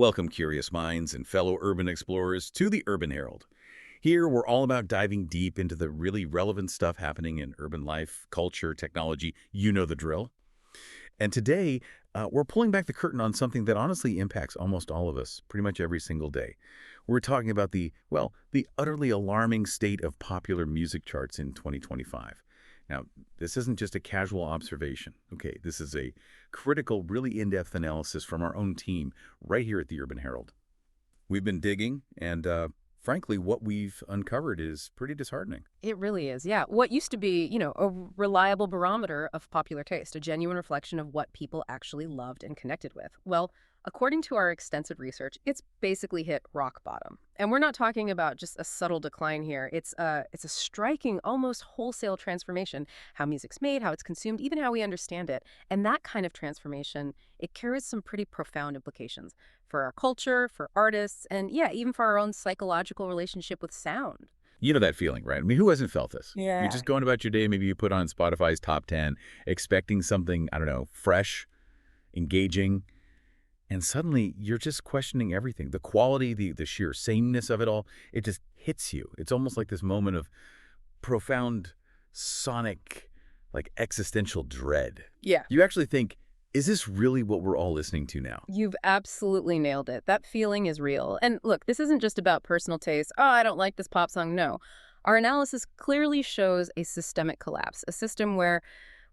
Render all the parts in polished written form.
Welcome, curious minds and fellow urban explorers, to the Urban Herald. Here, we're all about diving deep into the really relevant stuff happening in urban life, culture, technology. You know the drill. And today, we're pulling back the curtain on something that honestly impacts almost all of us, pretty much every single day. We're talking about the utterly alarming state of popular music charts in 2025. Now, this isn't just a casual observation. Okay, this is a critical, really in-depth analysis from our own team right here at the Urban Herald. We've been digging, and frankly, what we've uncovered is pretty disheartening. It really is, yeah. What used to be, a reliable barometer of popular taste, a genuine reflection of what people actually loved and connected with. Well, according to our extensive research, it's basically hit rock bottom. And we're not talking about just a subtle decline here. It's a striking, almost wholesale transformation, how music's made, how it's consumed, even how we understand it. And that kind of transformation, it carries some pretty profound implications for our culture, for artists, and yeah, even for our own psychological relationship with sound. You know that feeling, right? I mean, who hasn't felt this? Yeah. You're just going about your day, maybe you put on Spotify's top 10, expecting something, I don't know, fresh, engaging, and suddenly you're just questioning everything. The quality, the sheer sameness of it all, it just hits you. It's almost like this moment of profound sonic, like existential dread. Yeah. You actually think, is this really what we're all listening to now? You've absolutely nailed it. That feeling is real. And look, this isn't just about personal taste. Oh, I don't like this pop song. No. Our analysis clearly shows a systemic collapse, a system where,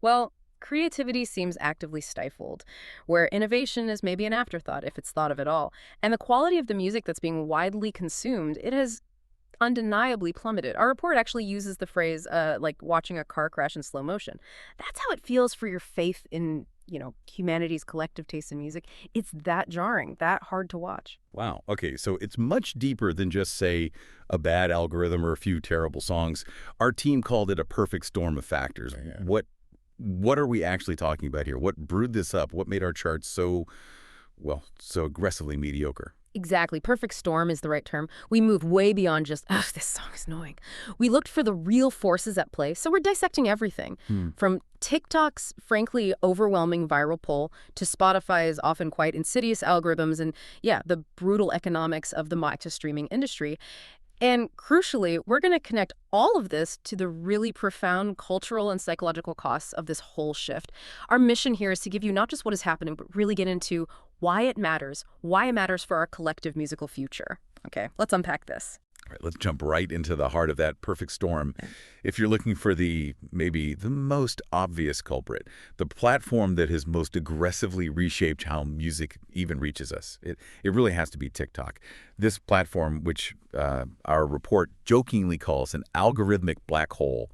well, creativity seems actively stifled, where innovation is maybe an afterthought if it's thought of at all. And the quality of the music that's being widely consumed, it has undeniably plummeted. Our report actually uses the phrase, like watching a car crash in slow motion. That's how it feels for your faith in humanity's collective taste in music. It's that jarring, that hard to watch. Wow. Okay, so it's much deeper than just, say, a bad algorithm or a few terrible songs. Our team called it a perfect storm of factors. Yeah. What are we actually talking about here? What brewed this up? What made our charts so aggressively mediocre? Exactly. Perfect storm is the right term. We moved way beyond just, ugh, this song is annoying. We looked for the real forces at play, so we're dissecting everything. From TikTok's frankly overwhelming viral pull to Spotify's often quite insidious algorithms and, yeah, the brutal economics of the mic to streaming industry. And crucially, we're going to connect all of this to the really profound cultural and psychological costs of this whole shift. Our mission here is to give you not just what is happening, but really get into why it matters for our collective musical future. Okay, let's unpack this. All right, let's jump right into the heart of that perfect storm. If you're looking for maybe the most obvious culprit, the platform that has most aggressively reshaped how music even reaches us, it really has to be TikTok. This platform, which our report jokingly calls an algorithmic black hole.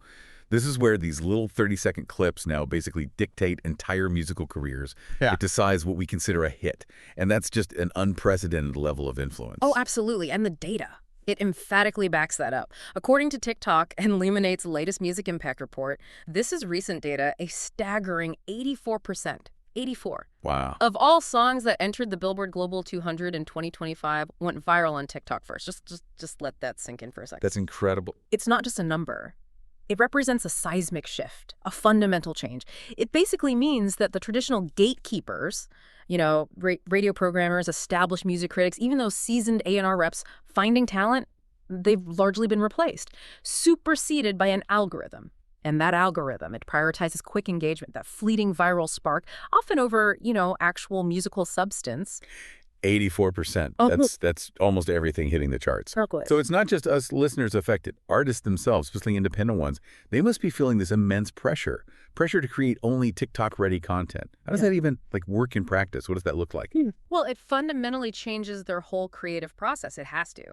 This is where these little 30-second clips now basically dictate entire musical careers. Yeah. It decides what we consider a hit, and that's just an unprecedented level of influence. Oh, absolutely, and the data. It emphatically backs that up. According to TikTok and Luminate's latest music impact report, this is recent data, a staggering 84%. 84. Wow. Of all songs that entered the Billboard Global 200 in 2025 went viral on TikTok first. Just let that sink in for a second. That's incredible. It's not just a number. It represents a seismic shift, a fundamental change. It basically means that the traditional gatekeepers, radio programmers, established music critics, even those seasoned A&R reps finding talent, they've largely been replaced, superseded by an algorithm. And that algorithm, it prioritizes quick engagement, that fleeting viral spark, often over, actual musical substance. 84%. Oh, that's almost everything hitting the charts. Totally. So it's not just us listeners affected. Artists themselves, especially independent ones, they must be feeling this immense pressure to create only TikTok-ready content. How does that even work in practice? What does that look like? Well, it fundamentally changes their whole creative process. It has to.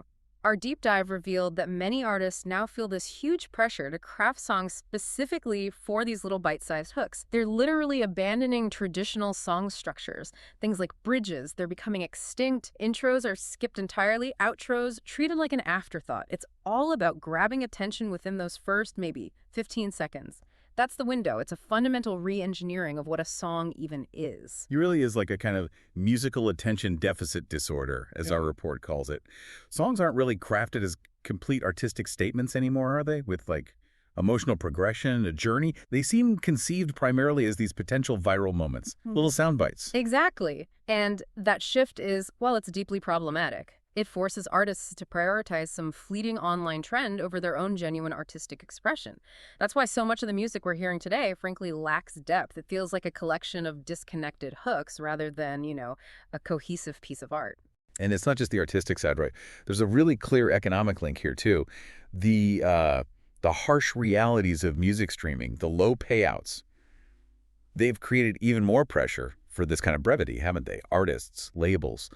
Our deep dive revealed that many artists now feel this huge pressure to craft songs specifically for these little bite-sized hooks. They're literally abandoning traditional song structures. Things like bridges, they're becoming extinct. Intros are skipped entirely. Outros treated like an afterthought. It's all about grabbing attention within those first, maybe, 15 seconds. That's the window. It's a fundamental re-engineering of what a song even is. It really is like a kind of musical attention deficit disorder, as our report calls it. Songs aren't really crafted as complete artistic statements anymore, are they? With Emotional progression, a journey, they seem conceived primarily as these potential viral moments, little sound bites. Exactly. And that shift is, well, it's deeply problematic. It forces artists to prioritize some fleeting online trend over their own genuine artistic expression. That's why so much of the music we're hearing today, frankly, lacks depth. It feels like a collection of disconnected hooks rather than, a cohesive piece of art. And it's not just the artistic side, right? There's a really clear economic link here, too. The harsh realities of music streaming, the low payouts, they've created even more pressure for this kind of brevity, haven't they? Artists, labels,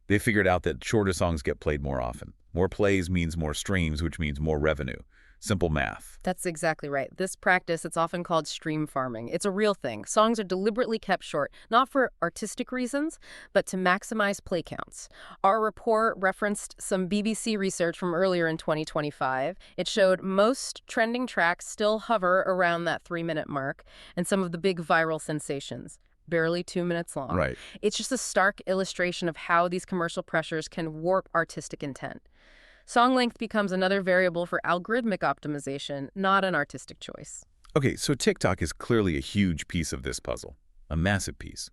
they figured out that shorter songs get played more often. More plays means more streams, which means more revenue. Simple math. That's exactly right. This practice, it's often called stream farming. It's a real thing. Songs are deliberately kept short, not for artistic reasons, but to maximize play counts. Our report referenced some BBC research from earlier in 2025. It showed most trending tracks still hover around that 3-minute mark, and some of the big viral sensations barely 2 minutes long. Right. It's just a stark illustration of how these commercial pressures can warp artistic intent. Song length becomes another variable for algorithmic optimization, not an artistic choice. Okay, so TikTok is clearly a huge piece of this puzzle, a massive piece.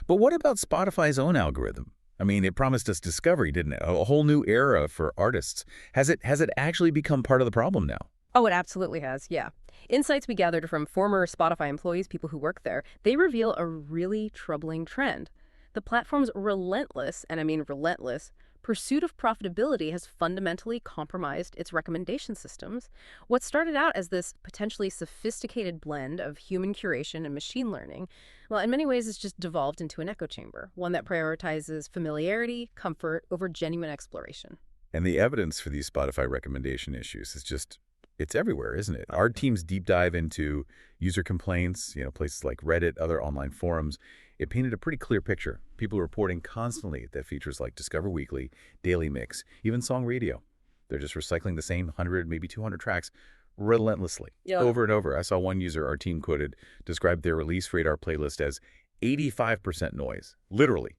But what about Spotify's own algorithm? I mean, it promised us discovery, didn't it? A whole new era for artists. Has it actually become part of the problem now? Oh, it absolutely has, yeah. Insights we gathered from former Spotify employees, people who work there, they reveal a really troubling trend. The platform's relentless, and I mean relentless, pursuit of profitability has fundamentally compromised its recommendation systems. What started out as this potentially sophisticated blend of human curation and machine learning, well, in many ways, it's just devolved into an echo chamber, one that prioritizes familiarity, comfort, over genuine exploration. And the evidence for these Spotify recommendation issues is just, it's everywhere, isn't it? Our team's deep dive into user complaints, places like Reddit, other online forums, it painted a pretty clear picture. People reporting constantly that features like Discover Weekly, Daily Mix, even Song Radio, they're just recycling the same 100, maybe 200 tracks relentlessly, over and over. I saw one user our team quoted described their release radar playlist as 85% noise, literally.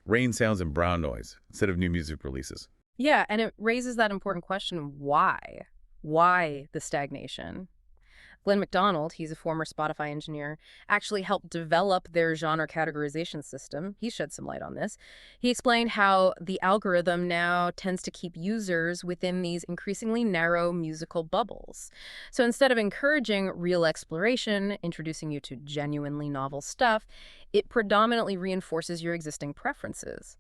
Rain sounds and brown noise instead of new music releases. Yeah, and it raises that important question, why? Why the stagnation? Glenn McDonald, he's a former Spotify engineer, actually helped develop their genre categorization system. He shed some light on this. He explained how the algorithm now tends to keep users within these increasingly narrow musical bubbles. So instead of encouraging real exploration, introducing you to genuinely novel stuff, it predominantly reinforces your existing preferences.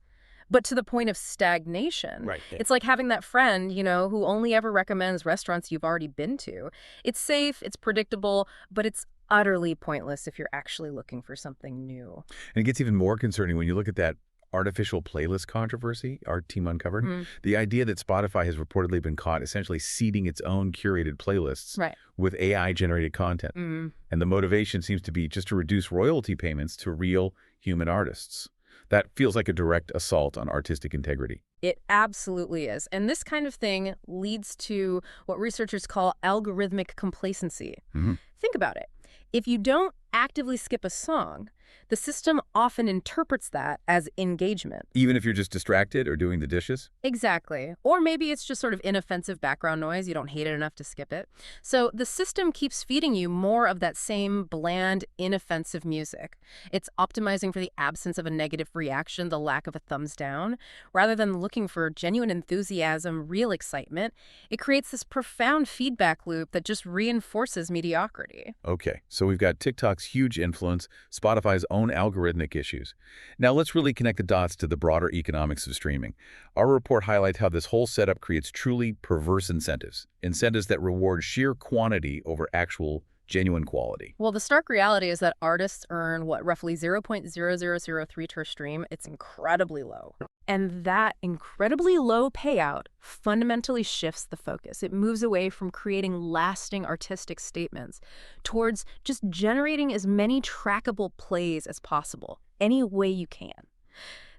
But to the point of stagnation, Right. It's like having that friend, who only ever recommends restaurants you've already been to. It's safe, it's predictable, but it's utterly pointless if you're actually looking for something new. And it gets even more concerning when you look at that artificial playlist controversy our team uncovered. The idea that Spotify has reportedly been caught essentially seeding its own curated playlists with AI-generated content. And the motivation seems to be just to reduce royalty payments to real human artists. That feels like a direct assault on artistic integrity. It absolutely is. And this kind of thing leads to what researchers call algorithmic complacency. Think about it. If you don't actively skip a song, the system often interprets that as engagement. Even if you're just distracted or doing the dishes? Exactly. Or maybe it's just sort of inoffensive background noise. You don't hate it enough to skip it. So the system keeps feeding you more of that same bland, inoffensive music. It's optimizing for the absence of a negative reaction, the lack of a thumbs down. Rather than looking for genuine enthusiasm, real excitement, it creates this profound feedback loop that just reinforces mediocrity. Okay, so we've got TikTok's huge influence, Spotify's own algorithmic issues. Now let's really connect the dots to the broader economics of streaming. Our report highlights how this whole setup creates truly perverse incentives that reward sheer quantity over actual genuine quality. Well, the stark reality is that artists earn, roughly 0.0003 per stream. It's incredibly low. And that incredibly low payout fundamentally shifts the focus. It moves away from creating lasting artistic statements towards just generating as many trackable plays as possible, any way you can.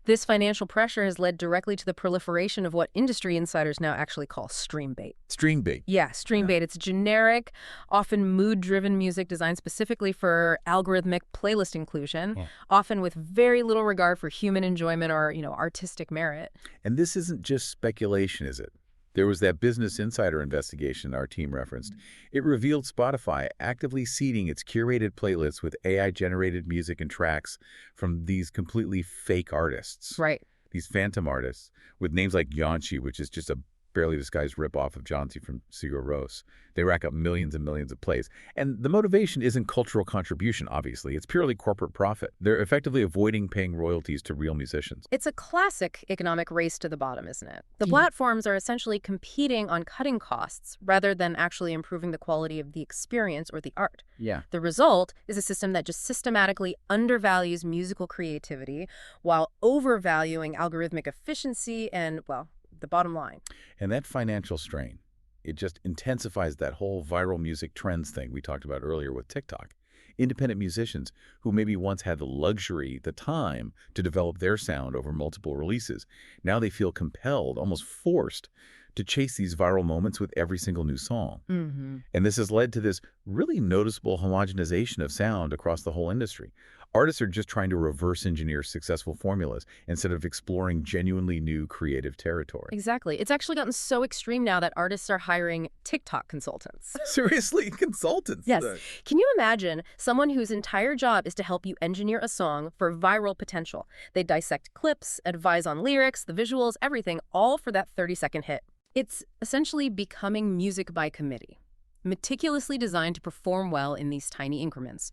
This financial pressure has led directly to the proliferation of what industry insiders now actually call stream bait. Stream bait? Yeah, stream bait. It's generic, often mood-driven music designed specifically for algorithmic playlist inclusion, often with very little regard for human enjoyment or, artistic merit. And this isn't just speculation, is it? There was that Business Insider investigation our team referenced. It revealed Spotify actively seeding its curated playlists with AI-generated music and tracks from these completely fake artists. Right. These phantom artists with names like Yanchi, which is just a barely disguised ripoff of John C. from Sigur Rós. They rack up millions and millions of plays. And the motivation isn't cultural contribution, obviously. It's purely corporate profit. They're effectively avoiding paying royalties to real musicians. It's a classic economic race to the bottom, isn't it? The Yeah. platforms are essentially competing on cutting costs rather than actually improving the quality of the experience or the art. Yeah. The result is a system that just systematically undervalues musical creativity while overvaluing algorithmic efficiency and, well, the bottom line. And that financial strain, it just intensifies that whole viral music trends thing we talked about earlier with TikTok. Independent musicians who maybe once had the luxury, the time to develop their sound over multiple releases, now they feel compelled, almost forced, to chase these viral moments with every single new song. Mm-hmm. And this has led to this really noticeable homogenization of sound across the whole industry. Artists are just trying to reverse engineer successful formulas instead of exploring genuinely new creative territory. Exactly. It's actually gotten so extreme now that artists are hiring TikTok consultants. Seriously, consultants. Yes. Can you imagine someone whose entire job is to help you engineer a song for viral potential? They dissect clips, advise on lyrics, the visuals, everything, all for that 30-second hit. It's essentially becoming music by committee, meticulously designed to perform well in these tiny increments,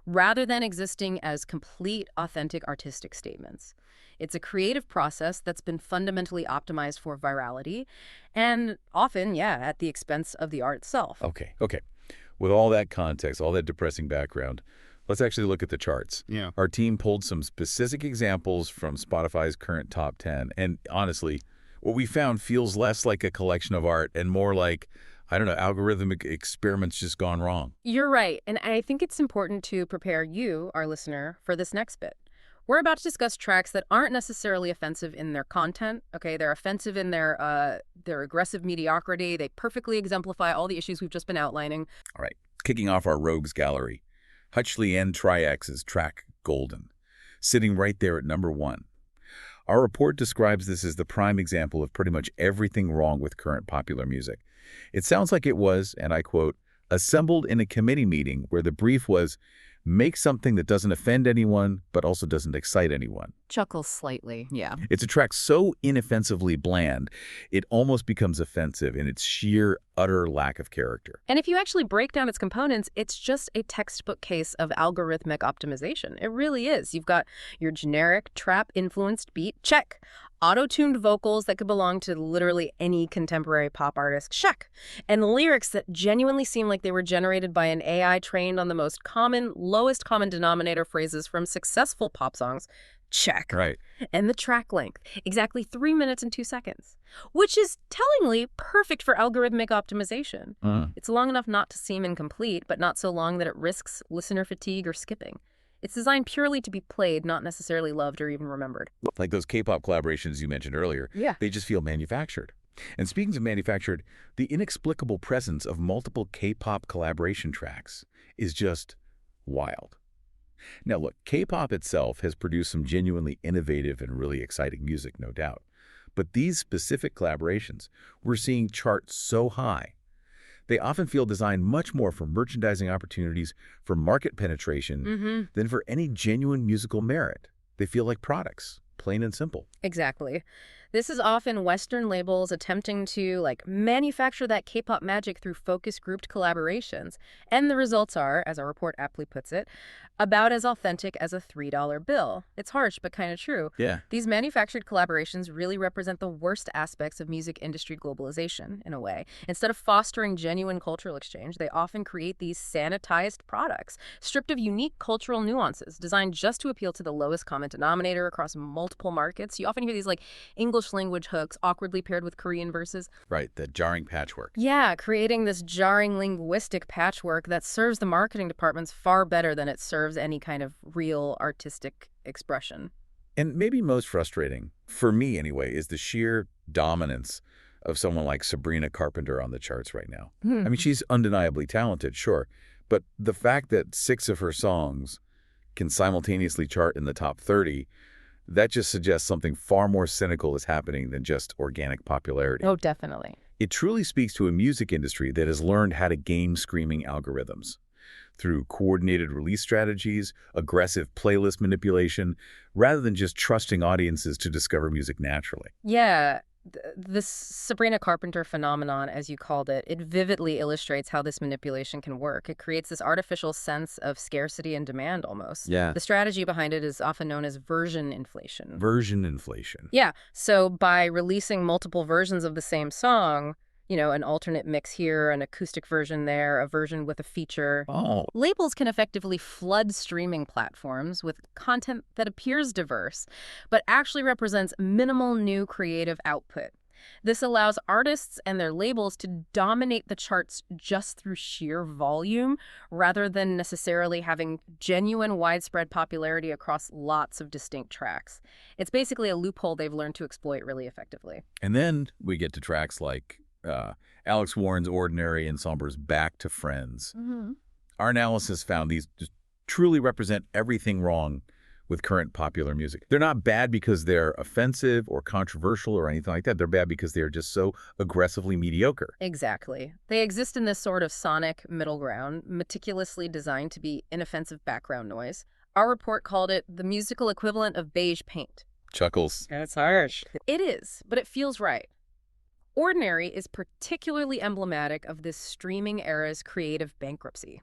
rather than existing as complete, authentic artistic statements. It's a creative process that's been fundamentally optimized for virality, and often, yeah, at the expense of the art itself. Okay. With all that context, all that depressing background, let's actually look at the charts. Yeah. Our team pulled some specific examples from Spotify's current top 10, and honestly, what we found feels less like a collection of art and more like, I don't know, algorithmic experiments just gone wrong. You're right, and I think it's important to prepare you, our listener, for this next bit. We're about to discuss tracks that aren't necessarily offensive in their content, okay? They're offensive in their aggressive mediocrity. They perfectly exemplify all the issues we've just been outlining. All right, kicking off our rogues gallery, Hutchley and Triax's track Golden, sitting right there at number 1. Our report describes this as the prime example of pretty much everything wrong with current popular music. It sounds like it was, and I quote, assembled in a committee meeting where the brief was, make something that doesn't offend anyone, but also doesn't excite anyone. Chuckles slightly. Yeah. It's a track so inoffensively bland, it almost becomes offensive in its sheer, utter lack of character. And if you actually break down its components, it's just a textbook case of algorithmic optimization. It really is. You've got your generic trap-influenced beat, check. Auto-tuned vocals that could belong to literally any contemporary pop artist, check. And lyrics that genuinely seem like they were generated by an AI trained on the most common, lowest common denominator phrases from successful pop songs, check. Right. And the track length, exactly 3 minutes and 2 seconds, which is tellingly perfect for algorithmic optimization. It's long enough not to seem incomplete, but not so long that it risks listener fatigue or skipping. It's designed purely to be played, not necessarily loved or even remembered. Like those K-pop collaborations you mentioned earlier. Yeah. They just feel manufactured. And speaking of manufactured, the inexplicable presence of multiple K-pop collaboration tracks is just wild. Now look, K-pop itself has produced some genuinely innovative and really exciting music, no doubt. But these specific collaborations, we're seeing chart so high. They often feel designed much more for merchandising opportunities, for market penetration, than for any genuine musical merit. They feel like products, plain and simple. Exactly. This is often Western labels attempting to, manufacture that K-pop magic through focus-grouped collaborations. And the results are, as our report aptly puts it, about as authentic as a $3 bill. It's harsh, but kind of true. Yeah. These manufactured collaborations really represent the worst aspects of music industry globalization, in a way. Instead of fostering genuine cultural exchange, they often create these sanitized products, stripped of unique cultural nuances, designed just to appeal to the lowest common denominator across multiple markets. You often hear these, English language hooks awkwardly paired with Korean verses. Right, that jarring patchwork. Yeah, creating this jarring linguistic patchwork that serves the marketing departments far better than it serves any kind of real artistic expression. And maybe most frustrating, for me anyway, is the sheer dominance of someone like Sabrina Carpenter on the charts right now. I mean, she's undeniably talented, sure, but the fact that 6 of her songs can simultaneously chart in the top 30, That just suggests something far more cynical is happening than just organic popularity. Oh, definitely. It truly speaks to a music industry that has learned how to game streaming algorithms through coordinated release strategies, aggressive playlist manipulation, rather than just trusting audiences to discover music naturally. Yeah, this Sabrina Carpenter phenomenon, as you called it, it vividly illustrates how this manipulation can work. It creates this artificial sense of scarcity and demand almost. Yeah. The strategy behind it is often known as version inflation. Version inflation. Yeah, so by releasing multiple versions of the same song, an alternate mix here, an acoustic version there, a version with a feature, Oh, labels can effectively flood streaming platforms with content that appears diverse, but actually represents minimal new creative output. This allows artists and their labels to dominate the charts just through sheer volume, rather than necessarily having genuine widespread popularity across lots of distinct tracks. It's basically a loophole they've learned to exploit really effectively. and then we get to tracks like Alex Warren's Ordinary and Somber's Back to Friends. Our analysis found these just truly represent everything wrong with current popular music. They're not bad because they're offensive or controversial or anything like that. They're bad because they're just so aggressively mediocre. Exactly. They exist in this sort of sonic middle ground, meticulously designed to be inoffensive background noise. Our report called it the musical equivalent of beige paint. Chuckles. That's harsh. It is, but it feels right. Ordinary is particularly emblematic of this streaming era's creative bankruptcy.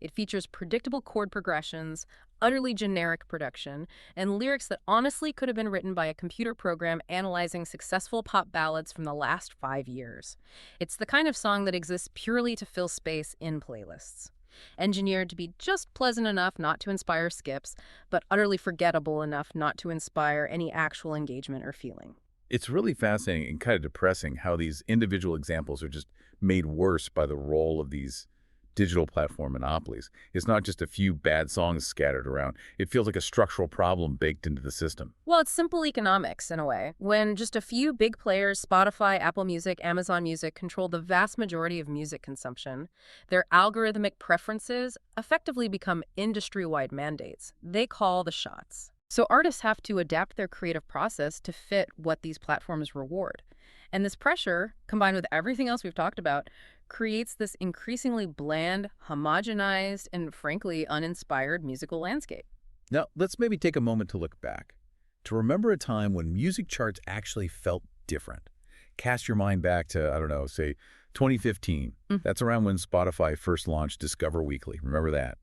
It features predictable chord progressions, utterly generic production, and lyrics that honestly could have been written by a computer program analyzing successful pop ballads from the last 5 years. It's the kind of song that exists purely to fill space in playlists. Engineered to be just pleasant enough not to inspire skips, but utterly forgettable enough not to inspire any actual engagement or feeling. It's really fascinating and kind of depressing how these individual examples are just made worse by the role of these digital platform monopolies. It's not just a few bad songs scattered around. It feels like a structural problem baked into the system. Well, it's simple economics in a way. When just a few big players, Spotify, Apple Music, Amazon Music, control the vast majority of music consumption, their algorithmic preferences effectively become industry-wide mandates. They call the shots. So artists have to adapt their creative process to fit what these platforms reward. And this pressure, combined with everything else we've talked about, creates this increasingly bland, homogenized, and frankly uninspired musical landscape. Now, let's maybe take a moment to look back, to remember a time when music charts actually felt different. Cast your mind back to, I don't know, say 2015. That's around when Spotify first launched Discover Weekly. Remember that?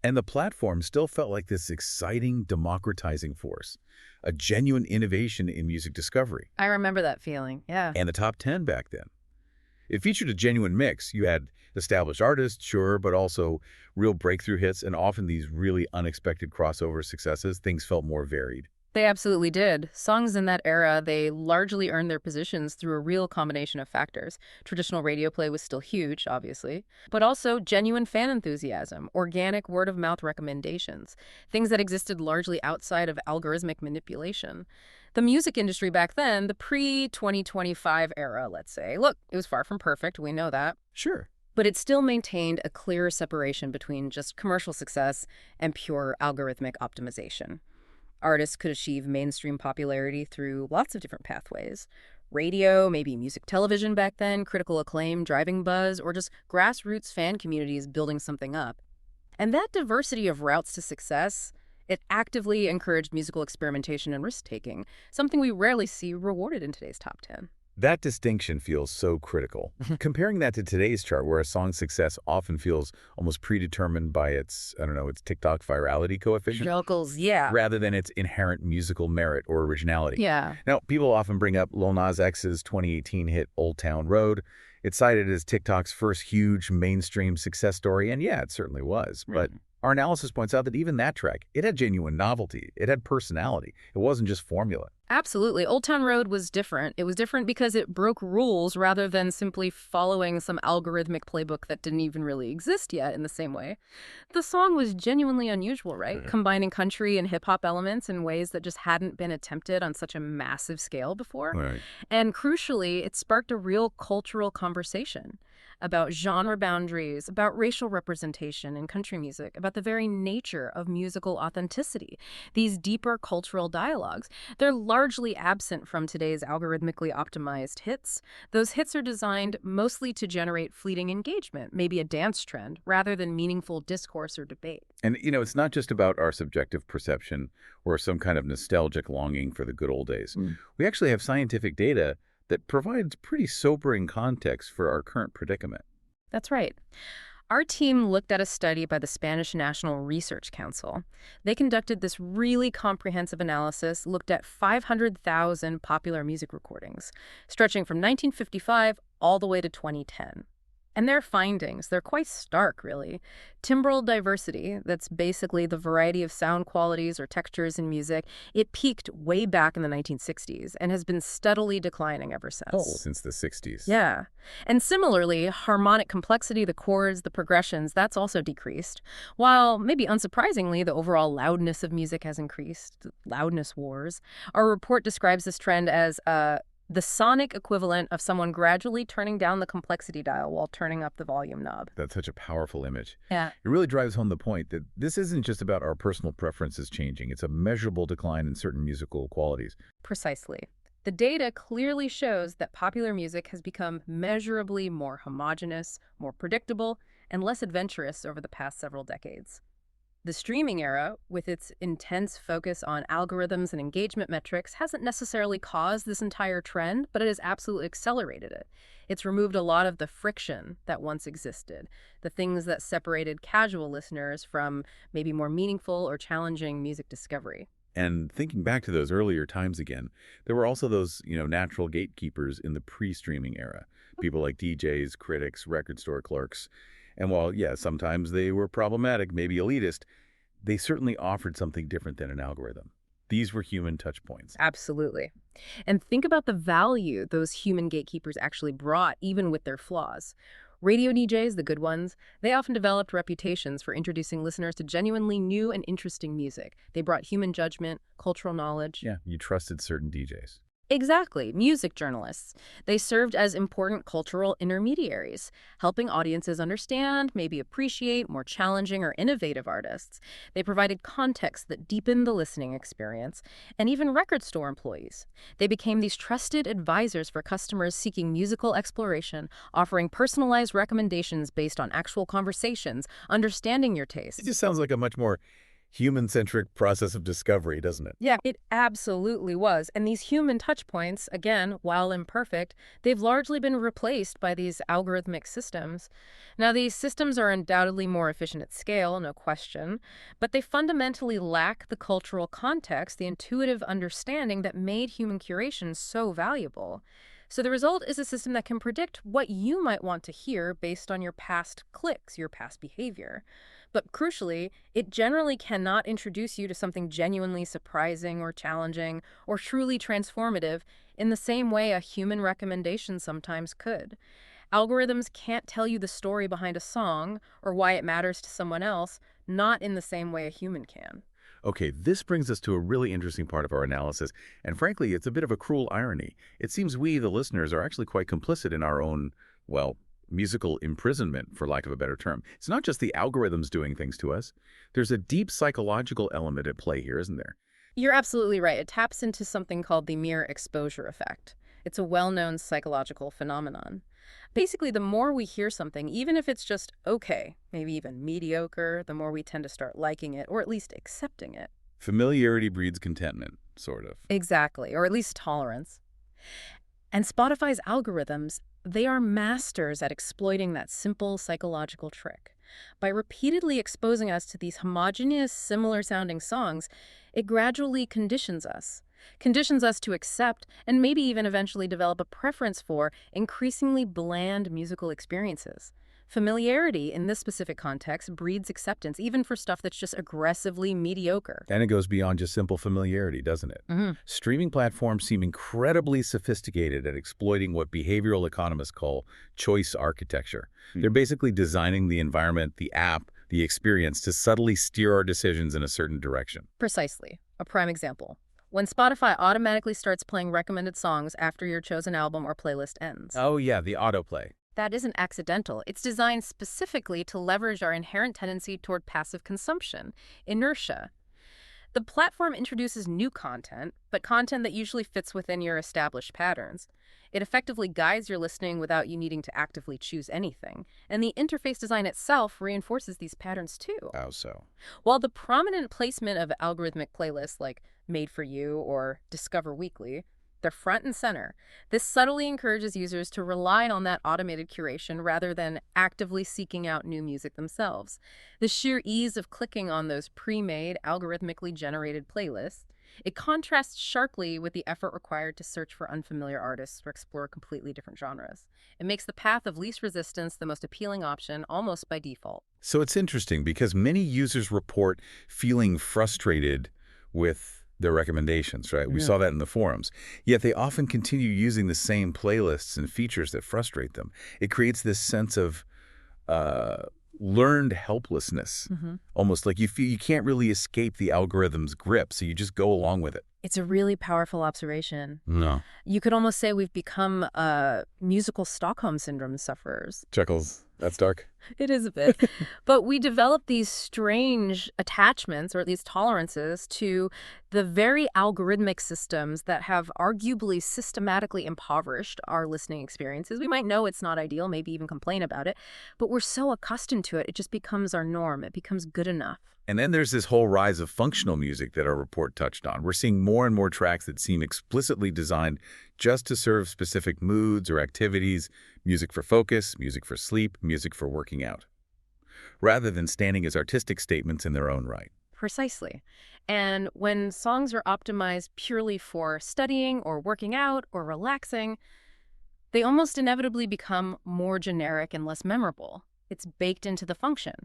And the platform still felt like this exciting, democratizing force, a genuine innovation in music discovery. I remember that feeling, yeah. And the top 10 back then. It featured a genuine mix. You had established artists, sure, but also real breakthrough hits and often these really unexpected crossover successes. Things felt more varied. They absolutely did. Songs in that era, they largely earned their positions through a real combination of factors. Traditional radio play was still huge, obviously, but also genuine fan enthusiasm, organic word-of-mouth recommendations, things that existed largely outside of algorithmic manipulation. The music industry back then, the pre-2025 era, let's say, look, it was far from perfect, we know that. Sure. But it still maintained a clear separation between just commercial success and pure algorithmic optimization. Artists could achieve mainstream popularity through lots of different pathways. Radio, maybe music television back then, critical acclaim, driving buzz, or just grassroots fan communities building something up. And that diversity of routes to success, it actively encouraged musical experimentation and risk-taking, something we rarely see rewarded in today's top 10. That distinction feels so critical. Comparing that to today's chart, where a song's success often feels almost predetermined by its, its TikTok virality coefficient, Juggles, yeah. rather than its inherent musical merit or originality. Yeah. Now, people often bring up Lil Nas X's 2018 hit Old Town Road. It's cited as TikTok's first huge mainstream success story, and yeah, it certainly was. But our analysis points out that even that track, it had genuine novelty. It had personality. It wasn't just formula. Absolutely. Old Town Road was different. It was different because it broke rules rather than simply following some algorithmic playbook that didn't even really exist yet in the same way. The song was genuinely unusual, right? Combining country and hip-hop elements in ways that just hadn't been attempted on such a massive scale before. Right. And crucially, it sparked a real cultural conversation about genre boundaries, about racial representation in country music, about the very nature of musical authenticity. These deeper cultural dialogues, they're largely absent from today's algorithmically optimized hits. Those hits are designed mostly to generate fleeting engagement, maybe a dance trend, rather than meaningful discourse or debate. And, it's not just about our subjective perception or some kind of nostalgic longing for the good old days. We actually have scientific data that provides pretty sobering context for our current predicament. That's right. Our team looked at a study by the Spanish National Research Council. They conducted this really comprehensive analysis, looked at 500,000 popular music recordings, stretching from 1955 all the way to 2010. And their findings, they're quite stark, really. Timbral diversity, that's basically the variety of sound qualities or textures in music, it peaked way back in the 1960s and has been steadily declining ever since. Oh, since the 60s. Yeah. And similarly, harmonic complexity, the chords, the progressions, that's also decreased. While, maybe unsurprisingly, the overall loudness of music has increased, loudness wars. Our report describes this trend as the sonic equivalent of someone gradually turning down the complexity dial while turning up the volume knob. That's such a powerful image. Yeah. It really drives home the point that this isn't just about our personal preferences changing. It's a measurable decline in certain musical qualities. Precisely. The data clearly shows that popular music has become measurably more homogeneous, more predictable, and less adventurous over the past several decades. The streaming era, with its intense focus on algorithms and engagement metrics, hasn't necessarily caused this entire trend, but it has absolutely accelerated it. It's removed a lot of the friction that once existed, the things that separated casual listeners from maybe more meaningful or challenging music discovery. And thinking back to those earlier times again, there were also those, natural gatekeepers in the pre-streaming era. People like DJs, critics, record store clerks. And while, sometimes they were problematic, maybe elitist, they certainly offered something different than an algorithm. These were human touch points. Absolutely. And think about the value those human gatekeepers actually brought, even with their flaws. Radio DJs, the good ones, they often developed reputations for introducing listeners to genuinely new and interesting music. They brought human judgment, cultural knowledge. Yeah, you trusted certain DJs. Exactly. Music journalists. They served as important cultural intermediaries, helping audiences understand, maybe appreciate more challenging or innovative artists. They provided context that deepened the listening experience, and even record store employees. They became these trusted advisors for customers seeking musical exploration, offering personalized recommendations based on actual conversations, understanding your tastes. It just sounds like a much more human-centric process of discovery, doesn't it? Yeah, it absolutely was. And these human touch points, again, while imperfect, they've largely been replaced by these algorithmic systems. Now, these systems are undoubtedly more efficient at scale, no question, but they fundamentally lack the cultural context, the intuitive understanding that made human curation so valuable. So the result is a system that can predict what you might want to hear based on your past clicks, your past behavior. But crucially, it generally cannot introduce you to something genuinely surprising or challenging or truly transformative in the same way a human recommendation sometimes could. Algorithms can't tell you the story behind a song or why it matters to someone else, not in the same way a human can. Okay, this brings us to a really interesting part of our analysis, and frankly, it's a bit of a cruel irony. It seems we, the listeners, are actually quite complicit in our own, musical imprisonment, for lack of a better term. It's not just the algorithms doing things to us. There's a deep psychological element at play here, isn't there? You're absolutely right. It taps into something called the mere exposure effect. It's a well-known psychological phenomenon. Basically, the more we hear something, even if it's just okay, maybe even mediocre, the more we tend to start liking it, or at least accepting it. Familiarity breeds contentment, sort of. Exactly, or at least tolerance. And Spotify's algorithms, they are masters at exploiting that simple psychological trick. By repeatedly exposing us to these homogeneous, similar-sounding songs, it gradually conditions us to accept and maybe even eventually develop a preference for increasingly bland musical experiences. Familiarity in this specific context breeds acceptance, even for stuff that's just aggressively mediocre. And it goes beyond just simple familiarity, doesn't it? Streaming platforms seem incredibly sophisticated at exploiting what behavioral economists call choice architecture. They're basically designing the environment, the app, the experience to subtly steer our decisions in a certain direction. Precisely. A prime example. When Spotify automatically starts playing recommended songs after your chosen album or playlist ends. Oh yeah, the autoplay. That isn't accidental. It's designed specifically to leverage our inherent tendency toward passive consumption, inertia. The platform introduces new content, but content that usually fits within your established patterns. It effectively guides your listening without you needing to actively choose anything. And the interface design itself reinforces these patterns too. How so? While the prominent placement of algorithmic playlists like Made for You or Discover Weekly, they're front and center. This subtly encourages users to rely on that automated curation rather than actively seeking out new music themselves. The sheer ease of clicking on those pre-made, algorithmically generated playlists, it contrasts sharply with the effort required to search for unfamiliar artists or explore completely different genres. It makes the path of least resistance the most appealing option almost by default. So it's interesting because many users report feeling frustrated with their recommendations, right? We saw that in the forums. Yet they often continue using the same playlists and features that frustrate them. It creates this sense of learned helplessness, almost like you feel you can't really escape the algorithm's grip, so you just go along with it. It's a really powerful observation. No. You could almost say we've become musical Stockholm Syndrome sufferers. Chuckles. That's dark. It is a bit. But we develop these strange attachments, or at least tolerances, to the very algorithmic systems that have arguably systematically impoverished our listening experiences. We might know it's not ideal, maybe even complain about it, but we're so accustomed to it, it just becomes our norm. It becomes good enough. And then there's this whole rise of functional music that our report touched on. We're seeing more and more tracks that seem explicitly designed just to serve specific moods or activities, music for focus, music for sleep, music for working out, rather than standing as artistic statements in their own right. Precisely. And when songs are optimized purely for studying or working out or relaxing, they almost inevitably become more generic and less memorable. It's baked into the function.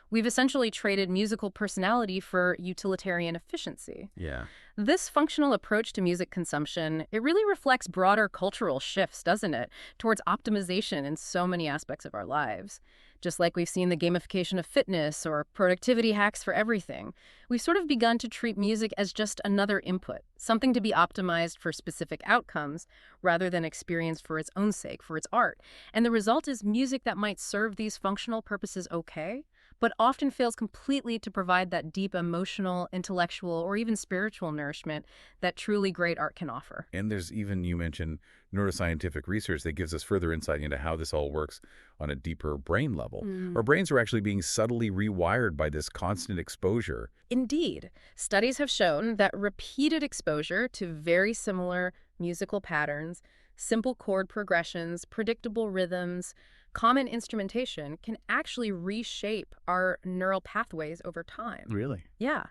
We've essentially traded musical personality for utilitarian efficiency. Yeah. This functional approach to music consumption, it really reflects broader cultural shifts, doesn't it, towards optimization in so many aspects of our lives. Just like we've seen the gamification of fitness or productivity hacks for everything, we've sort of begun to treat music as just another input, something to be optimized for specific outcomes rather than experienced for its own sake, for its art. And the result is music that might serve these functional purposes okay, but often fails completely to provide that deep emotional, intellectual, or even spiritual nourishment that truly great art can offer. And there's even, you mentioned, neuroscientific research that gives us further insight into how this all works on a deeper brain level. Our brains are actually being subtly rewired by this constant exposure. Indeed, studies have shown that repeated exposure to very similar musical patterns, simple chord progressions, predictable rhythms, common instrumentation can actually reshape our neural pathways over time. Really? Yeah.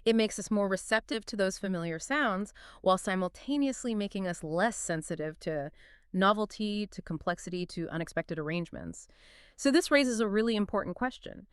It makes us more receptive to those familiar sounds while simultaneously making us less sensitive to novelty, to complexity, to unexpected arrangements. So this raises a really important question.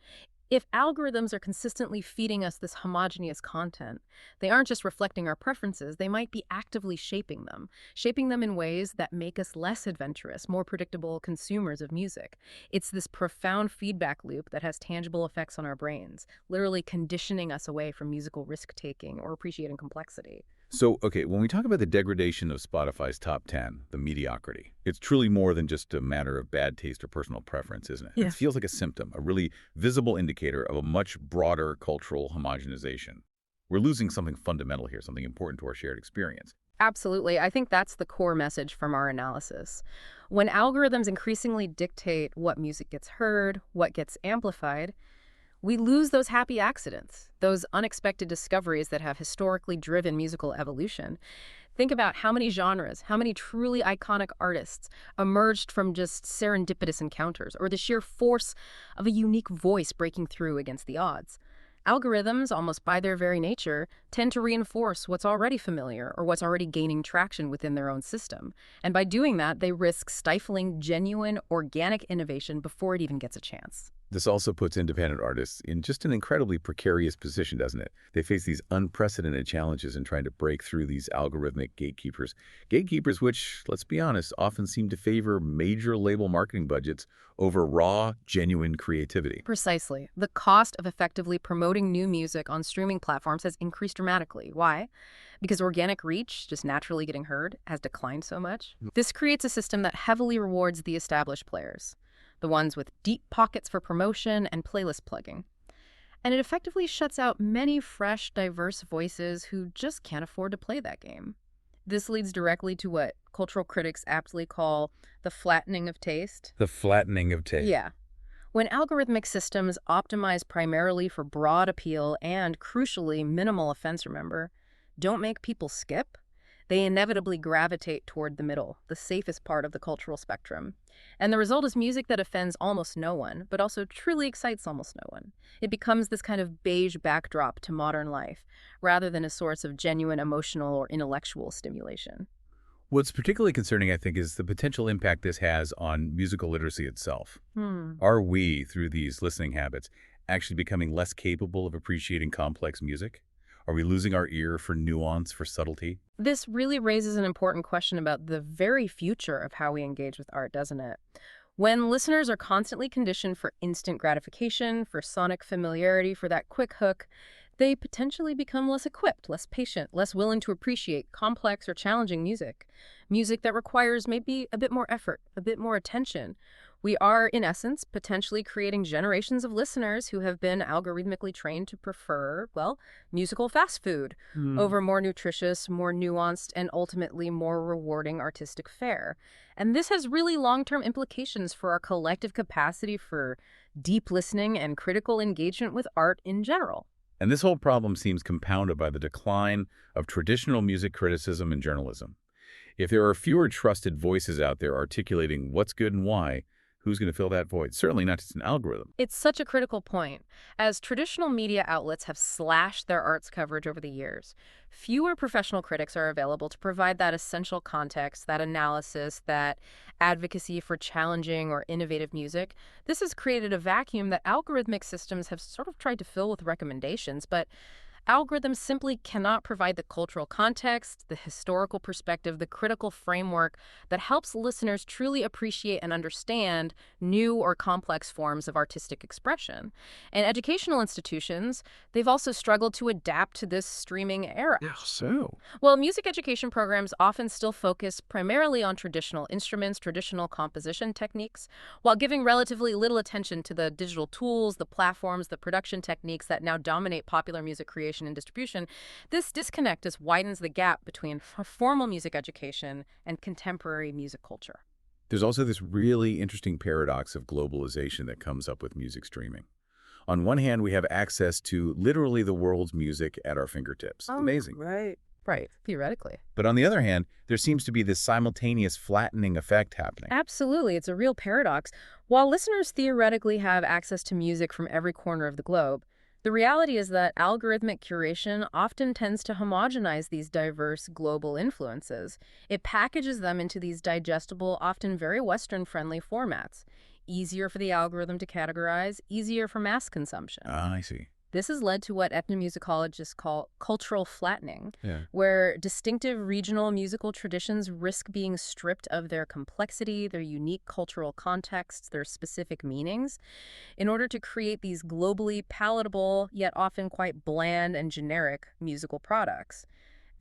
If algorithms are consistently feeding us this homogeneous content, they aren't just reflecting our preferences, they might be actively shaping them in ways that make us less adventurous, more predictable consumers of music. It's this profound feedback loop that has tangible effects on our brains, literally conditioning us away from musical risk-taking or appreciating complexity. So, okay, when we talk about the degradation of Spotify's top 10, the mediocrity, it's truly more than just a matter of bad taste or personal preference, isn't it? Yeah. It feels like a symptom, a really visible indicator of a much broader cultural homogenization. We're losing something fundamental here, something important to our shared experience. Absolutely. I think that's the core message from our analysis. When algorithms increasingly dictate what music gets heard, what gets amplified, we lose those happy accidents, those unexpected discoveries that have historically driven musical evolution. Think about how many genres, how many truly iconic artists emerged from just serendipitous encounters, or the sheer force of a unique voice breaking through against the odds. Algorithms, almost by their very nature, tend to reinforce what's already familiar or what's already gaining traction within their own system. And by doing that, they risk stifling genuine, organic innovation before it even gets a chance. This also puts independent artists in just an incredibly precarious position, doesn't it? They face these unprecedented challenges in trying to break through these algorithmic gatekeepers. Gatekeepers which, let's be honest, often seem to favor major label marketing budgets over raw, genuine creativity. Precisely. The cost of effectively promoting new music on streaming platforms has increased dramatically. Why? Because organic reach, just naturally getting heard, has declined so much. This creates a system that heavily rewards the established players, the ones with deep pockets for promotion and playlist plugging. And it effectively shuts out many fresh, diverse voices who just can't afford to play that game. This leads directly to what cultural critics aptly call the flattening of taste. The flattening of taste. Yeah. When algorithmic systems optimize primarily for broad appeal and, crucially, minimal offense, remember, don't make people skip, they inevitably gravitate toward the middle, the safest part of the cultural spectrum. And the result is music that offends almost no one, but also truly excites almost no one. It becomes this kind of beige backdrop to modern life, rather than a source of genuine emotional or intellectual stimulation. What's particularly concerning, I think, is the potential impact this has on musical literacy itself. Hmm. Are we, through these listening habits, actually becoming less capable of appreciating complex music? Are we losing our ear for nuance, for subtlety? This really raises an important question about the very future of how we engage with art, doesn't it? When listeners are constantly conditioned for instant gratification, for sonic familiarity, for that quick hook, they potentially become less equipped, less patient, less willing to appreciate complex or challenging music. Music that requires maybe a bit more effort, a bit more attention. We are, in essence, potentially creating generations of listeners who have been algorithmically trained to prefer, well, musical fast food over more nutritious, more nuanced, and ultimately more rewarding artistic fare. And this has really long-term implications for our collective capacity for deep listening and critical engagement with art in general. And this whole problem seems compounded by the decline of traditional music criticism and journalism. If there are fewer trusted voices out there articulating what's good and why, who's going to fill that void? Certainly not just an algorithm. It's such a critical point. As traditional media outlets have slashed their arts coverage over the years, fewer professional critics are available to provide that essential context, that analysis, that advocacy for challenging or innovative music. This has created a vacuum that algorithmic systems have sort of tried to fill with recommendations, but algorithms simply cannot provide the cultural context, the historical perspective, the critical framework that helps listeners truly appreciate and understand new or complex forms of artistic expression. And educational institutions, they've also struggled to adapt to this streaming era. Yeah, so? Well, music education programs often still focus primarily on traditional instruments, traditional composition techniques, while giving relatively little attention to the digital tools, the platforms, the production techniques that now dominate popular music creation and distribution. This disconnect just widens the gap between formal music education and contemporary music culture. There's also this really interesting paradox of globalization that comes up with music streaming. On one hand, we have access to literally the world's music at our fingertips. Amazing. Right, theoretically. But on the other hand, there seems to be this simultaneous flattening effect happening. Absolutely, it's a real paradox. While listeners theoretically have access to music from every corner of the globe, the reality is that algorithmic curation often tends to homogenize these diverse global influences. It packages them into these digestible, often very Western-friendly formats. Easier for the algorithm to categorize, easier for mass consumption. I see. This has led to what ethnomusicologists call cultural flattening, Yeah. where distinctive regional musical traditions risk being stripped of their complexity, their unique cultural contexts, their specific meanings, in order to create these globally palatable, yet often quite bland and generic musical products.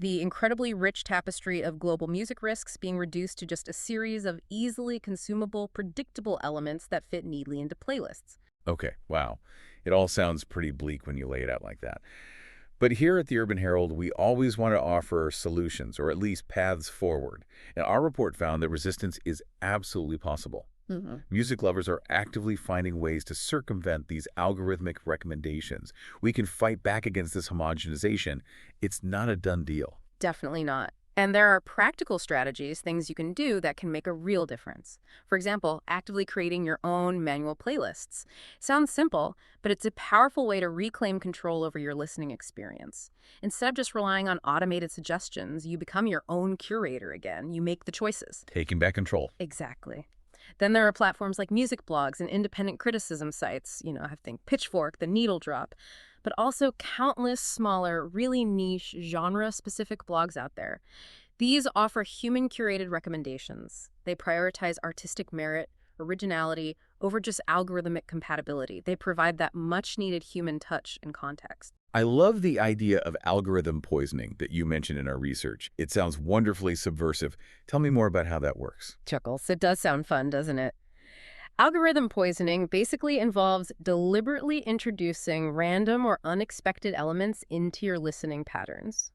The incredibly rich tapestry of global music risks being reduced to just a series of easily consumable, predictable elements that fit neatly into playlists. Okay, wow. It all sounds pretty bleak when you lay it out like that. But here at the Urban Herald, we always want to offer solutions, or at least paths forward. And our report found that resistance is absolutely possible. Music lovers are actively finding ways to circumvent these algorithmic recommendations. We can fight back against this homogenization. It's not a done deal. Definitely not. And there are practical strategies, things you can do that can make a real difference. For example, actively creating your own manual playlists. Sounds simple, but it's a powerful way to reclaim control over your listening experience. Instead of just relying on automated suggestions, you become your own curator again. You make the choices. Taking back control. Exactly. Then there are platforms like music blogs and independent criticism sites. I think Pitchfork, The Needle Drop, but also countless smaller, really niche, genre-specific blogs out there. These offer human-curated recommendations. They prioritize artistic merit, originality, over just algorithmic compatibility. They provide that much-needed human touch and context. I love the idea of algorithm poisoning that you mentioned in our research. It sounds wonderfully subversive. Tell me more about how that works. Chuckles. It does sound fun, doesn't it? Algorithm poisoning basically involves deliberately introducing random or unexpected elements into your listening patterns.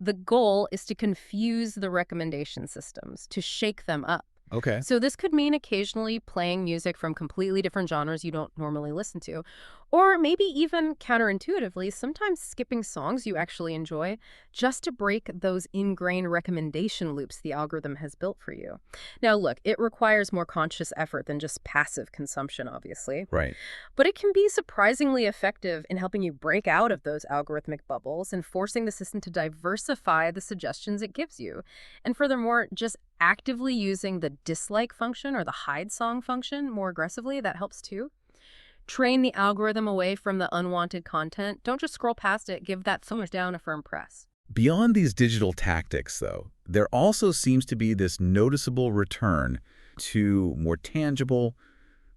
The goal is to confuse the recommendation systems, to shake them up. Okay. So this could mean occasionally playing music from completely different genres you don't normally listen to, or maybe even counterintuitively, sometimes skipping songs you actually enjoy just to break those ingrained recommendation loops the algorithm has built for you. Now, look, it requires more conscious effort than just passive consumption, obviously, Right. but it can be surprisingly effective in helping you break out of those algorithmic bubbles and forcing the system to diversify the suggestions it gives you. And furthermore, just actively using the dislike function or the hide song function more aggressively, that helps too. Train the algorithm away from the unwanted content. Don't just scroll past it. Give that thumbs down a firm press. Beyond these digital tactics, though, there also seems to be this noticeable return to more tangible,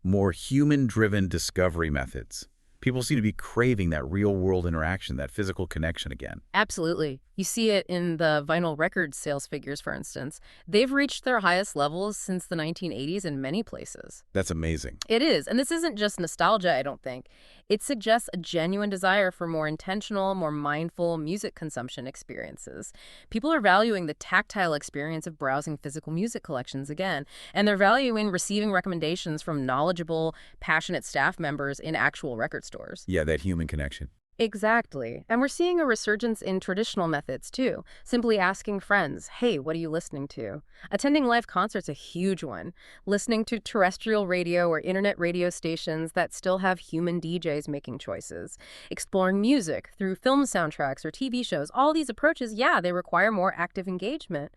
more human-driven discovery methods. People seem to be craving that real-world interaction, that physical connection again. Absolutely. You see it in the vinyl record sales figures, for instance. They've reached their highest levels since the 1980s in many places. That's amazing. It is. And this isn't just nostalgia, I don't think. It suggests a genuine desire for more intentional, more mindful music consumption experiences. People are valuing the tactile experience of browsing physical music collections again, and they're valuing receiving recommendations from knowledgeable, passionate staff members in actual record stores. Yeah, that human connection. Exactly. And we're seeing a resurgence in traditional methods, too. Simply asking friends, hey, what are you listening to? Attending live concerts a huge one. Listening to terrestrial radio or internet radio stations that still have human DJs making choices. Exploring music through film soundtracks or TV shows. All these approaches, yeah, they require more active engagement,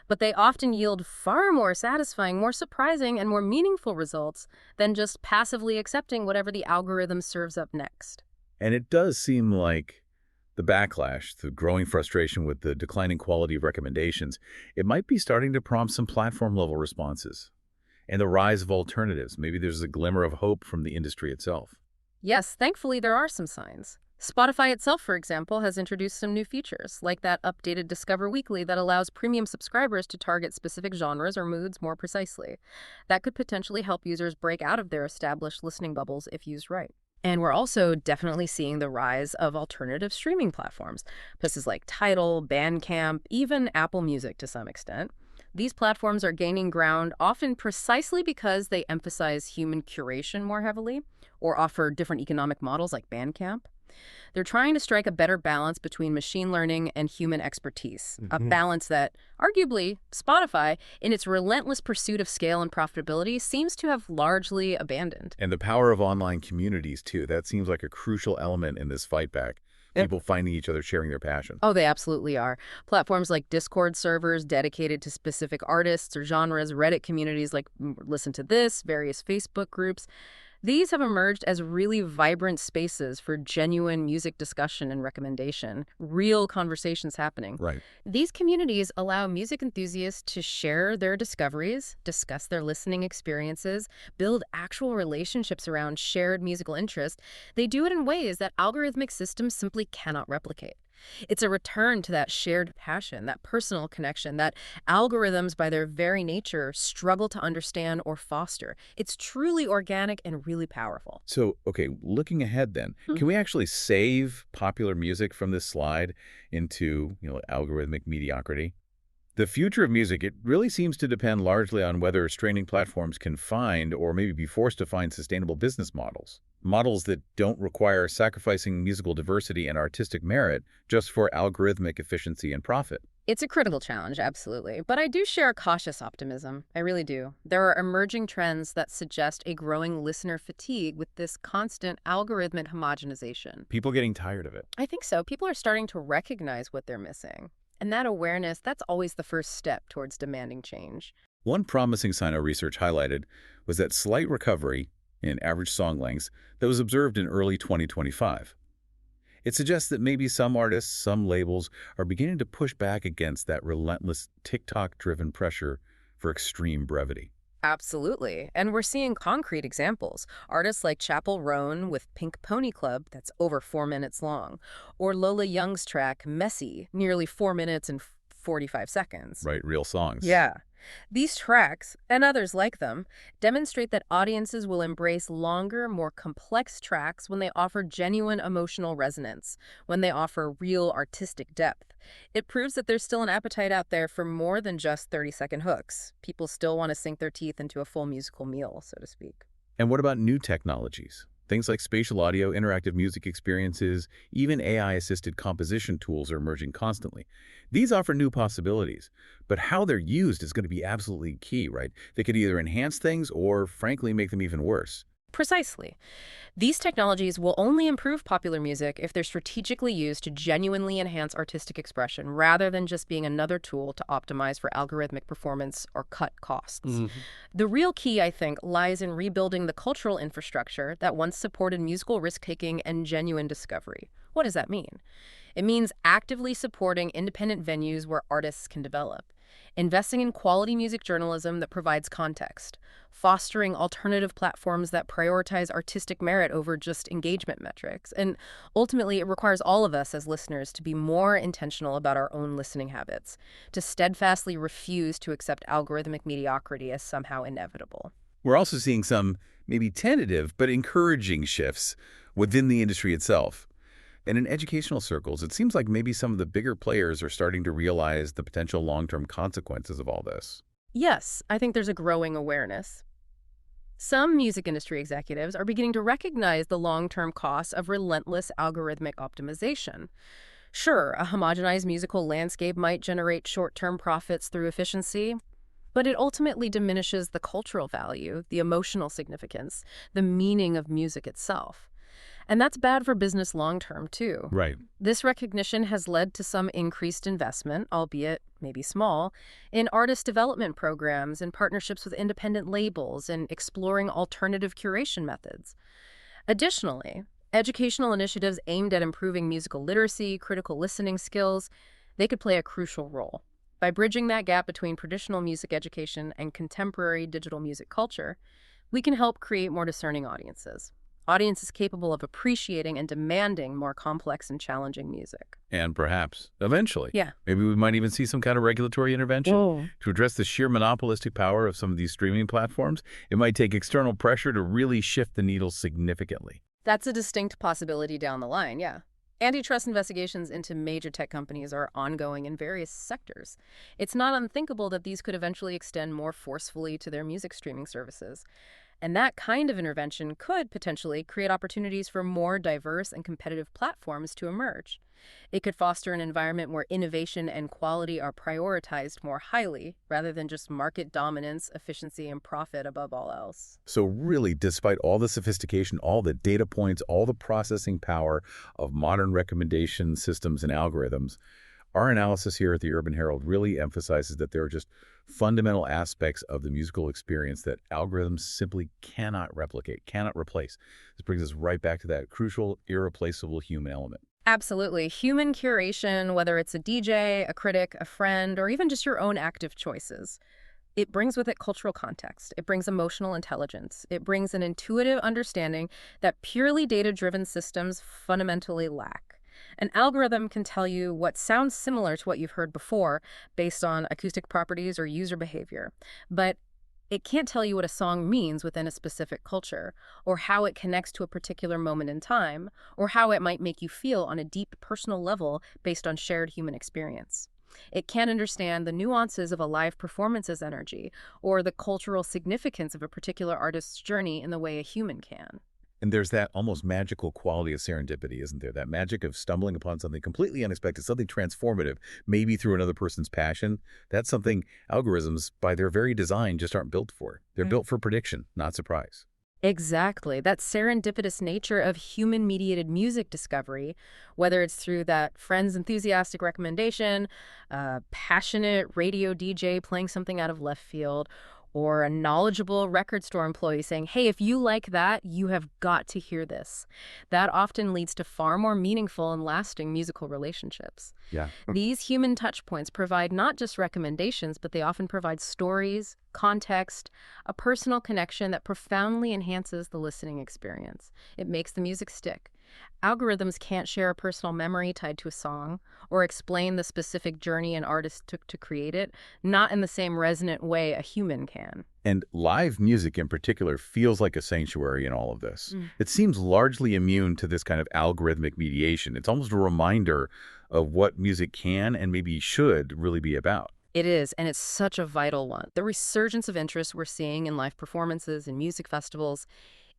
but they often yield far more satisfying, more surprising, and more meaningful results than just passively accepting whatever the algorithm serves up next. And it does seem like the backlash, the growing frustration with the declining quality of recommendations, it might be starting to prompt some platform-level responses. And the rise of alternatives. Maybe there's a glimmer of hope from the industry itself. Yes, thankfully there are some signs. Spotify itself, for example, has introduced some new features, like that updated Discover Weekly that allows premium subscribers to target specific genres or moods more precisely. That could potentially help users break out of their established listening bubbles if used right. And we're also definitely seeing the rise of alternative streaming platforms, places like Tidal, Bandcamp, even Apple Music to some extent. These platforms are gaining ground often precisely because they emphasize human curation more heavily or offer different economic models like Bandcamp. They're trying to strike a better balance between machine learning and human expertise, a balance that, arguably, Spotify, in its relentless pursuit of scale and profitability, seems to have largely abandoned. And the power of online communities, too. That seems like a crucial element in this fight back. People finding each other, sharing their passion. Oh, they absolutely are. Platforms like Discord servers dedicated to specific artists or genres, Reddit communities like Listen to This, various Facebook groups. These have emerged as really vibrant spaces for genuine music discussion and recommendation, real conversations happening. Right. These communities allow music enthusiasts to share their discoveries, discuss their listening experiences, build actual relationships around shared musical interest. They do it in ways that algorithmic systems simply cannot replicate. It's a return to that shared passion, that personal connection, that algorithms, by their very nature, struggle to understand or foster. It's truly organic and really powerful. So, okay, looking ahead then, can we actually save popular music from this slide into, algorithmic mediocrity? The future of music, it really seems to depend largely on whether streaming platforms can find or maybe be forced to find sustainable business models. Models that don't require sacrificing musical diversity and artistic merit just for algorithmic efficiency and profit. It's a critical challenge, absolutely. But I do share a cautious optimism. I really do. There are emerging trends that suggest a growing listener fatigue with this constant algorithmic homogenization. People getting tired of it. I think so. People are starting to recognize what they're missing. And that awareness, that's always the first step towards demanding change. One promising sign our research highlighted was that slight recovery in average song lengths that was observed in early 2025. It suggests that maybe some artists, some labels, are beginning to push back against that relentless TikTok-driven pressure for extreme brevity. Absolutely. And we're seeing concrete examples. Artists like Chappell Roan with Pink Pony Club, that's over 4 minutes long, or Lola Young's track Messy, nearly 4 minutes and 45 seconds. Right, real songs. Yeah. These tracks, and others like them, demonstrate that audiences will embrace longer, more complex tracks when they offer genuine emotional resonance, when they offer real artistic depth. It proves that there's still an appetite out there for more than just 30-second hooks. People still want to sink their teeth into a full musical meal, so to speak. And what about new technologies? Things like spatial audio, interactive music experiences, even AI-assisted composition tools are emerging constantly. These offer new possibilities, but how they're used is going to be absolutely key, right? They could either enhance things or, frankly, make them even worse. Precisely. These technologies will only improve popular music if they're strategically used to genuinely enhance artistic expression rather than just being another tool to optimize for algorithmic performance or cut costs. The real key, I think, lies in rebuilding the cultural infrastructure that once supported musical risk-taking and genuine discovery. What does that mean? It means actively supporting independent venues where artists can develop, investing in quality music journalism that provides context, fostering alternative platforms that prioritize artistic merit over just engagement metrics. And ultimately, it requires all of us as listeners to be more intentional about our own listening habits, to steadfastly refuse to accept algorithmic mediocrity as somehow inevitable. We're also seeing some maybe tentative but encouraging shifts within the industry itself. And in educational circles, it seems like maybe some of the bigger players are starting to realize the potential long-term consequences of all this. Yes, I think there's a growing awareness. Some music industry executives are beginning to recognize the long-term costs of relentless algorithmic optimization. Sure, a homogenized musical landscape might generate short-term profits through efficiency, but it ultimately diminishes the cultural value, the emotional significance, the meaning of music itself. And that's bad for business long-term, too. Right. This recognition has led to some increased investment, albeit maybe small, in artist development programs and partnerships with independent labels and exploring alternative curation methods. Additionally, educational initiatives aimed at improving musical literacy, critical listening skills, they could play a crucial role. By bridging that gap between traditional music education and contemporary digital music culture, we can help create more discerning audiences. Audiences capable of appreciating and demanding more complex and challenging music. And perhaps, eventually, Yeah. maybe we might even see some kind of regulatory intervention. Whoa. To address the sheer monopolistic power of some of these streaming platforms, it might take external pressure to really shift the needle significantly. That's a distinct possibility down the line, yeah. Antitrust investigations into major tech companies are ongoing in various sectors. It's not unthinkable that these could eventually extend more forcefully to their music streaming services. And that kind of intervention could potentially create opportunities for more diverse and competitive platforms to emerge. It could foster an environment where innovation and quality are prioritized more highly, rather than just market dominance, efficiency, and profit above all else. So really, despite all the sophistication, all the data points, all the processing power of modern recommendation systems and algorithms, our analysis here at the Urban Herald really emphasizes that there are just fundamental aspects of the musical experience that algorithms simply cannot replicate, cannot replace. This brings us right back to that crucial, irreplaceable human element. Absolutely. Human curation, whether it's a DJ, a critic, a friend, or even just your own active choices, it brings with it cultural context. It brings emotional intelligence. It brings an intuitive understanding that purely data-driven systems fundamentally lack. An algorithm can tell you what sounds similar to what you've heard before based on acoustic properties or user behavior, but it can't tell you what a song means within a specific culture, or how it connects to a particular moment in time, or how it might make you feel on a deep personal level based on shared human experience. It can't understand the nuances of a live performance's energy, or the cultural significance of a particular artist's journey in the way a human can. And there's that almost magical quality of serendipity, isn't there? That magic of stumbling upon something completely unexpected, something transformative, maybe through another person's passion. That's something algorithms, by their very design, just aren't built for. They're built for prediction, not surprise. Exactly. That serendipitous nature of human-mediated music discovery, whether it's through that friend's enthusiastic recommendation, a passionate radio DJ playing something out of left field, or a knowledgeable record store employee saying, hey, if you like that, you have got to hear this. That often leads to far more meaningful and lasting musical relationships. Yeah. These human touchpoints provide not just recommendations, but they often provide stories, context, a personal connection that profoundly enhances the listening experience. It makes the music stick. Algorithms can't share a personal memory tied to a song or explain the specific journey an artist took to create it, not in the same resonant way a human can. And live music in particular feels like a sanctuary in all of this. It seems largely immune to this kind of algorithmic mediation. It's almost a reminder of what music can and maybe should really be about. It is, and it's such a vital one. The resurgence of interest we're seeing in live performances and music festivals,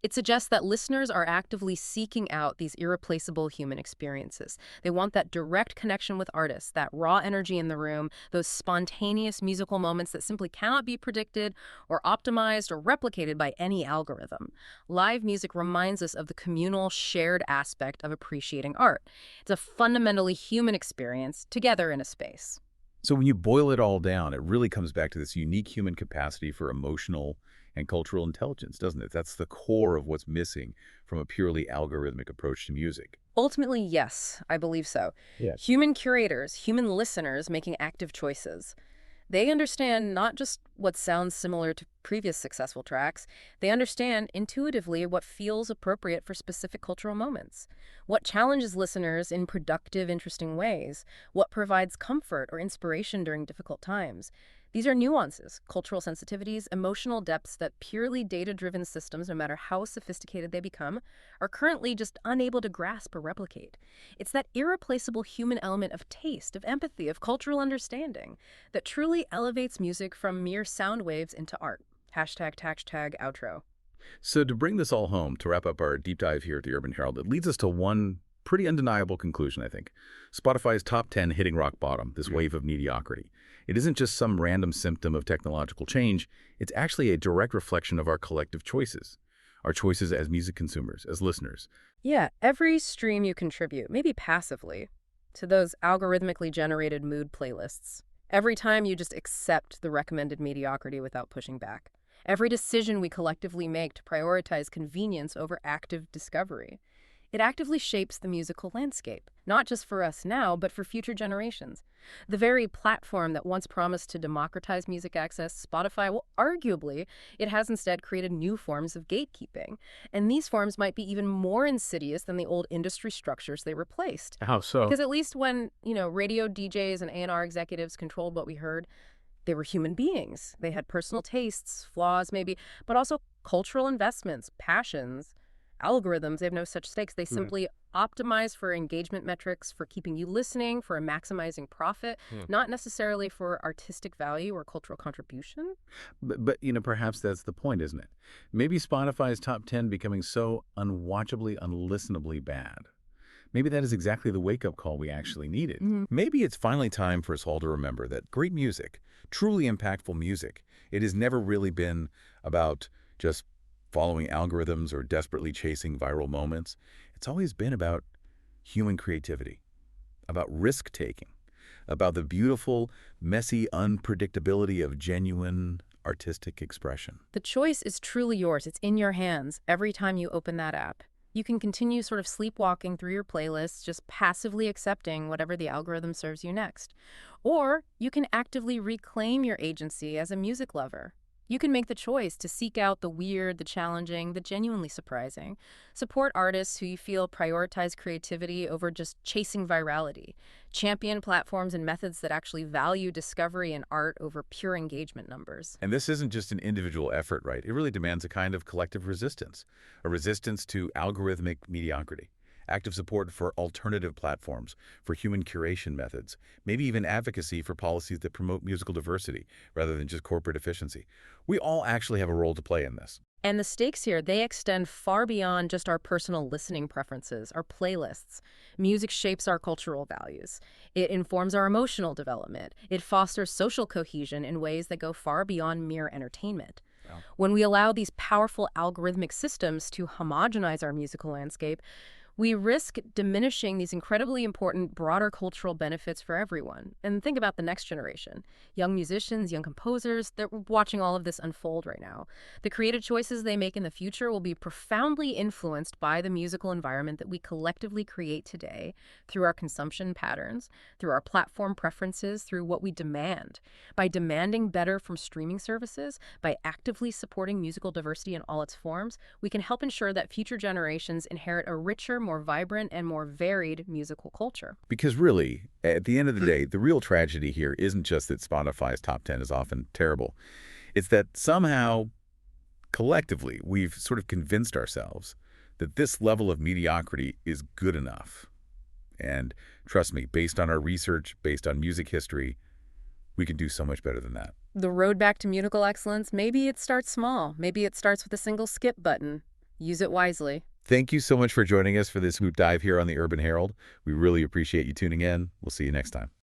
it suggests that listeners are actively seeking out these irreplaceable human experiences. They want that direct connection with artists, that raw energy in the room, those spontaneous musical moments that simply cannot be predicted or optimized or replicated by any algorithm. Live music reminds us of the communal, shared aspect of appreciating art. It's a fundamentally human experience together in a space. So when you boil it all down, it really comes back to this unique human capacity for emotional and cultural intelligence, doesn't it? That's the core of what's missing from a purely algorithmic approach to music. Ultimately, yes, I believe so. Yeah. Human curators, human listeners making active choices. They understand not just what sounds similar to previous successful tracks, they understand intuitively what feels appropriate for specific cultural moments, what challenges listeners in productive, interesting ways, what provides comfort or inspiration during difficult times. These are nuances, cultural sensitivities, emotional depths that purely data-driven systems, no matter how sophisticated they become, are currently just unable to grasp or replicate. It's that irreplaceable human element of taste, of empathy, of cultural understanding that truly elevates music from mere sound waves into art. Hashtag outro. So to bring this all home, to wrap up our deep dive here at the Urban Herald, it leads us to one pretty undeniable conclusion, I think. Spotify's top 10 hitting rock bottom, this wave of mediocrity. It isn't just some random symptom of technological change. It's actually a direct reflection of our collective choices. Our choices as music consumers, as listeners. Yeah, every stream you contribute, maybe passively, to those algorithmically generated mood playlists. Every time you just accept the recommended mediocrity without pushing back. Every decision we collectively make to prioritize convenience over active discovery. It actively shapes the musical landscape, not just for us now, but for future generations. The very platform that once promised to democratize music access, Spotify, well, arguably, it has instead created new forms of gatekeeping. And these forms might be even more insidious than the old industry structures they replaced. How so? Because at least when, radio DJs and A&R executives controlled what we heard, they were human beings. They had personal tastes, flaws maybe, but also cultural investments, passions. Algorithms, they have no such stakes. They simply optimize for engagement metrics, for keeping you listening, for maximizing profit, not necessarily for artistic value or cultural contribution. But perhaps that's the point, isn't it? Maybe Spotify's top 10 becoming so unwatchably, unlistenably bad. Maybe that is exactly the wake-up call we actually needed. Maybe it's finally time for us all to remember that great music, truly impactful music, it has never really been about just following algorithms or desperately chasing viral moments. It's always been about human creativity, about risk-taking, about the beautiful, messy unpredictability of genuine artistic expression. The choice is truly yours. It's in your hands every time you open that app. You can continue sort of sleepwalking through your playlists, just passively accepting whatever the algorithm serves you next. Or you can actively reclaim your agency as a music lover. You can make the choice to seek out the weird, the challenging, the genuinely surprising. Support artists who you feel prioritize creativity over just chasing virality. Champion platforms and methods that actually value discovery and art over pure engagement numbers. And this isn't just an individual effort, right? It really demands a kind of collective resistance, a resistance to algorithmic mediocrity. Active support for alternative platforms, for human curation methods, maybe even advocacy for policies that promote musical diversity rather than just corporate efficiency. We all actually have a role to play in this. And the stakes here, they extend far beyond just our personal listening preferences, our playlists. Music shapes our cultural values. It informs our emotional development. It fosters social cohesion in ways that go far beyond mere entertainment. Yeah. When we allow these powerful algorithmic systems to homogenize our musical landscape, we risk diminishing these incredibly important broader cultural benefits for everyone. And think about the next generation. Young musicians, young composers, they're watching all of this unfold right now. The creative choices they make in the future will be profoundly influenced by the musical environment that we collectively create today through our consumption patterns, through our platform preferences, through what we demand. By demanding better from streaming services, by actively supporting musical diversity in all its forms, we can help ensure that future generations inherit a richer, more vibrant, and more varied musical culture. Because really, at the end of the day, the real tragedy here isn't just that Spotify's top 10 is often terrible. It's that somehow, collectively, we've sort of convinced ourselves that this level of mediocrity is good enough. And trust me, based on our research, based on music history, we can do so much better than that. The road back to musical excellence, maybe it starts small. Maybe it starts with a single skip button. Use it wisely. Thank you so much for joining us for this deep dive here on the Urban Herald. We really appreciate you tuning in. We'll see you next time.